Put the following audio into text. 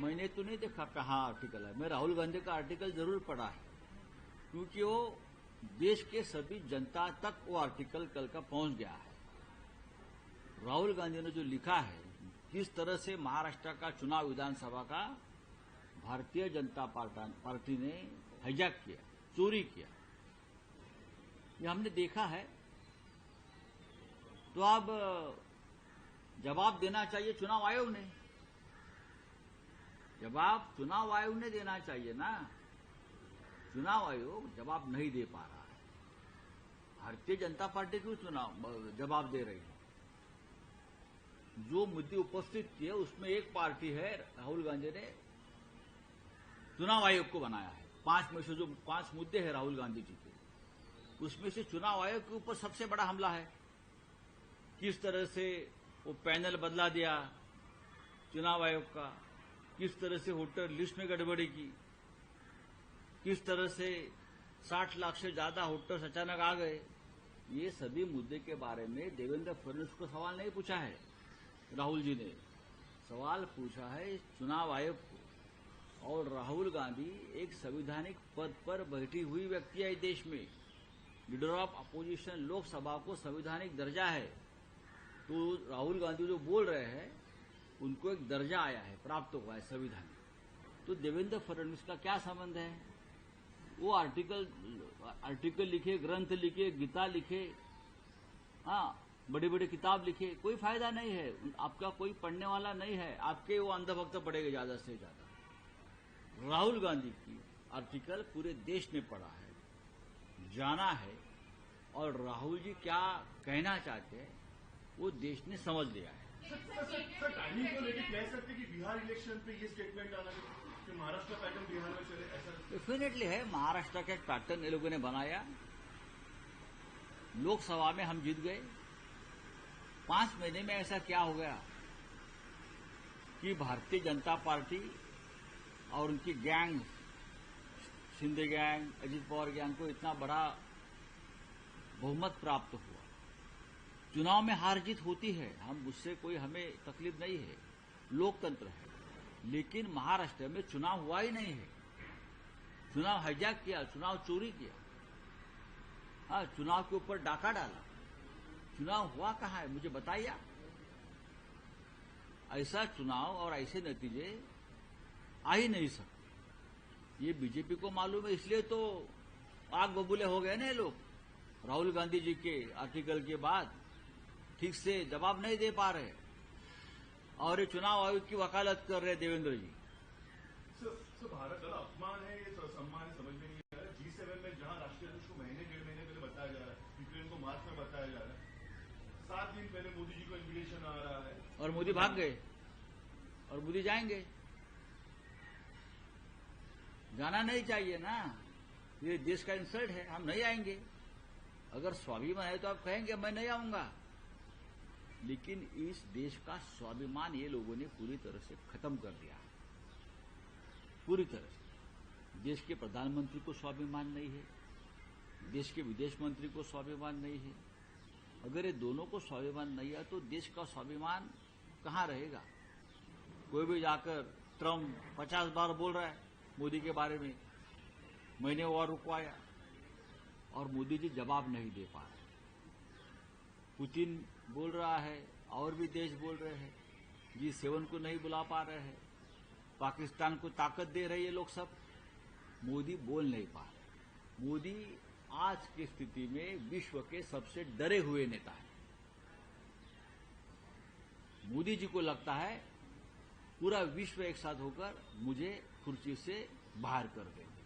मैंने तो नहीं देखा कहाँ आर्टिकल है। मैं राहुल गांधी का आर्टिकल जरूर पढ़ा है, क्योंकि वो देश के सभी जनता तक वो आर्टिकल कल का पहुंच गया है। राहुल गांधी ने जो लिखा है, किस तरह से महाराष्ट्र का चुनाव विधानसभा का भारतीय जनता पार्टी ने हाईजैक किया, चोरी किया, ये हमने देखा है। तो अब जवाब देना चाहिए चुनाव आयोग ने, जवाब चुनाव आयोग ने देना चाहिए ना। चुनाव आयोग जवाब नहीं दे पा रहा है। भारतीय जनता पार्टी क्यों चुनाव जवाब दे रही है? जो मुद्दे उपस्थित किए उसमें एक पार्टी है, राहुल गांधी ने चुनाव आयोग को बनाया है। 5 में से जो 5 मुद्दे हैं राहुल गांधी जी के, उसमें से चुनाव आयोग के ऊपर सबसे बड़ा हमला है। किस तरह से वो पैनल बदला दिया चुनाव आयोग का, किस तरह से वोटर लिस्ट में गड़बड़ी की, किस तरह से 60 लाख से ज्यादा वोटर्स अचानक आ गए, ये सभी मुद्दे के बारे में देवेंद्र फडणवीस को सवाल नहीं पूछा है। राहुल जी ने सवाल पूछा है चुनाव आयोग को। और राहुल गांधी एक संवैधानिक पद पर बैठी हुई व्यक्ति है देश में, लीडर ऑफ अपोजिशन, लोकसभा को संवैधानिक दर्जा है। तो राहुल गांधी जो बोल रहे हैं उनको एक दर्जा आया है, प्राप्त हुआ है संविधानिक। तो देवेंद्र फडणवीस का क्या संबंध है? वो आर्टिकल लिखे, ग्रंथ लिखे, गीता लिखे, हाँ, बड़े बड़े किताब लिखे, कोई फायदा नहीं है। आपका कोई पढ़ने वाला नहीं है, आपके वो अंधभक्त पढ़ेगा ज्यादा से ज्यादा। राहुल गांधी की आर्टिकल पूरे देश ने पढ़ा है, जाना है, और राहुल जी क्या कहना चाहते हैं वो देश ने समझ लिया है। सर टाइमिंग को लेकर कह सकते कि बिहार इलेक्शन पे ये स्टेटमेंट आना कि महाराष्ट्र का पैटर्न बिहार में चले, ऐसा डेफिनेटली है। महाराष्ट्र का एक पैटर्न ये लोगों ने बनाया। लोकसभा में हम जीत गए। 5 महीने में ऐसा क्या हो गया कि भारतीय जनता पार्टी और उनकी gang, Shinde gang, Ajit Pawar gang को इतना बड़ा बहुमत प्राप्त हुआ। चुनाव में हार जीत होती है, हम उससे कोई हमें तकलीफ नहीं है, लोकतंत्र है। लेकिन महाराष्ट्र में चुनाव हुआ ही नहीं है। चुनाव हाईजैक किया, चुनाव चोरी किया, हाँ, चुनाव के ऊपर डाका डाला। चुनाव हुआ कहाँ है, मुझे बताइए। ऐसा चुनाव और ऐसे नतीजे आ ही नहीं सकते। ये बीजेपी को मालूम है, इसलिए तो आग बबूले हो गए ना ये लोग। राहुल गांधी जी के आर्टिकल के बाद ठीक से जवाब नहीं दे पा रहे, और ये चुनाव आयोग की वकालत कर रहे देवेंद्र जी। भारत का अपमान है, ये सम्मान है, समझ में नहीं आ रहा है। G7 में जहां राष्ट्रीय अध्यक्ष को महीने 1.5 महीने पहले बताया जा रहा है, यूक्रेन को मार्च में बताया जा रहा है, 7 दिन पहले मोदी जी को इन्विटेशन आ रहा है, और मोदी भाग गए, और मोदी जाएंगे। जाना नहीं चाहिए ना, ये देश का इंसल्ट है, हम नहीं आएंगे। अगर स्वाभिमान है तो आप कहेंगे मैं नहीं आऊंगा, लेकिन इस देश का स्वाभिमान ये लोगों ने पूरी तरह से खत्म कर दिया है, पूरी तरह से। देश के प्रधानमंत्री को स्वाभिमान नहीं है, देश के विदेश मंत्री को स्वाभिमान नहीं है। अगर ये दोनों को स्वाभिमान नहीं है तो देश का स्वाभिमान कहां रहेगा? कोई भी जाकर ट्रम्प 50 बार बोल रहा है मोदी के बारे में, मैंने और रुकवाया, और मोदी जी जवाब नहीं दे पा रहे। पुतिन बोल रहा है, और भी देश बोल रहे हैं, G7 को नहीं बुला पा रहे हैं, पाकिस्तान को ताकत दे रहे ये लोग सब, मोदी बोल नहीं पा रहे। मोदी आज की स्थिति में विश्व के सबसे डरे हुए नेता है। मोदी जी को लगता है पूरा विश्व एक साथ होकर मुझे कुर्सी से बाहर कर देंगे।